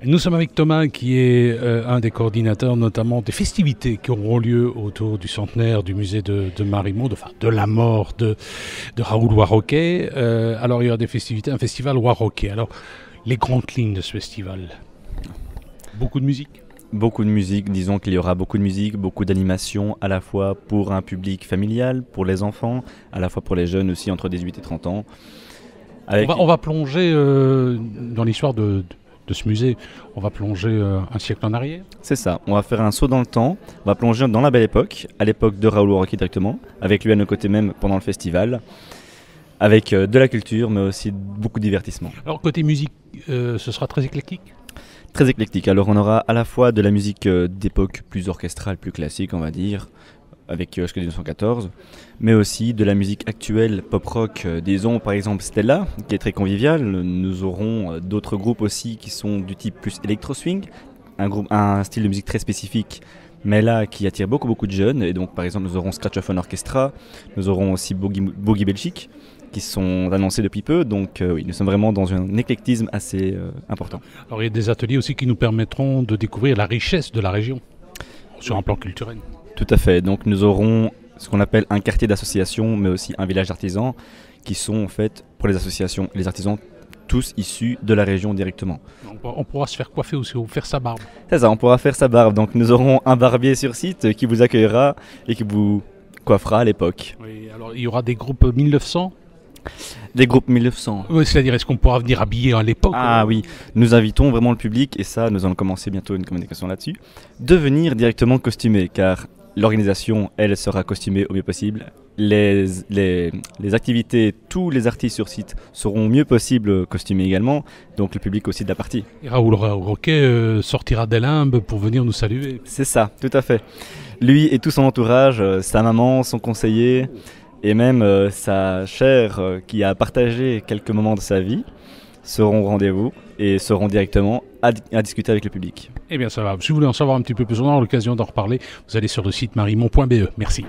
Nous sommes avec Thomas qui est un des coordinateurs notamment des festivités qui auront lieu autour du centenaire du musée de Mariemont, de la mort de Raoul Warroquet. Alors il y aura des festivités, un festival Warroquet. Alors les grandes lignes de ce festival, beaucoup de musique. Beaucoup de musique, disons qu'il y aura beaucoup de musique, beaucoup d'animation, à la fois pour un public familial, pour les enfants, à la fois pour les jeunes aussi entre 18 et 30 ans. On va plonger dans l'histoire de ce musée, on va plonger un siècle en arrière. C'est ça, on va faire un saut dans le temps, on va plonger dans la belle époque, à l'époque de Raoul Warroquet directement, avec lui à nos côtés même pendant le festival, avec de la culture mais aussi beaucoup de divertissement. Alors côté musique, ce sera très éclectique. Très éclectique, alors on aura à la fois de la musique d'époque plus orchestrale, plus classique on va dire, avec jusqu'à 1914, mais aussi de la musique actuelle pop-rock, disons par exemple Stella, qui est très conviviale. Nous aurons d'autres groupes aussi qui sont du type plus électro-swing, un style de musique très spécifique, mais là qui attire beaucoup de jeunes, et donc par exemple nous aurons Scratchophone Orchestra, nous aurons aussi Boogie Belgique, qui sont annoncés depuis peu, donc oui, nous sommes vraiment dans un éclectisme assez important. Alors il y a des ateliers aussi qui nous permettront de découvrir la richesse de la région, sur un plan culturel. Tout à fait, donc nous aurons ce qu'on appelle un quartier d'association, mais aussi un village d'artisans, qui sont en fait, pour les associations et les artisans, tous issus de la région directement. On pourra se faire coiffer aussi, ou faire sa barbe. C'est ça, on pourra faire sa barbe, donc nous aurons un barbier sur site qui vous accueillera et qui vous coiffera à l'époque. Oui, alors il y aura des groupes 1900. Des groupes 1900. Oui, c'est-à-dire est-ce qu'on pourra venir habiller à l'époque? Ah oui, nous invitons vraiment le public, et ça nous allons commencer bientôt une communication là-dessus, de venir directement costumé, car l'organisation, elle, sera costumée au mieux possible. Les activités, tous les artistes sur site seront au mieux possible costumés également, donc le public aussi de la partie. Et Raoul Warroquet sortira des limbes pour venir nous saluer. C'est ça, tout à fait. Lui et tout son entourage, sa maman, son conseiller, et même sa chère qui a partagé quelques moments de sa vie, seront au rendez-vous et seront directement à discuter avec le public. Eh bien ça va, si vous voulez en savoir un petit peu plus, on aura l'occasion d'en reparler, vous allez sur le site mariemont.be. Merci.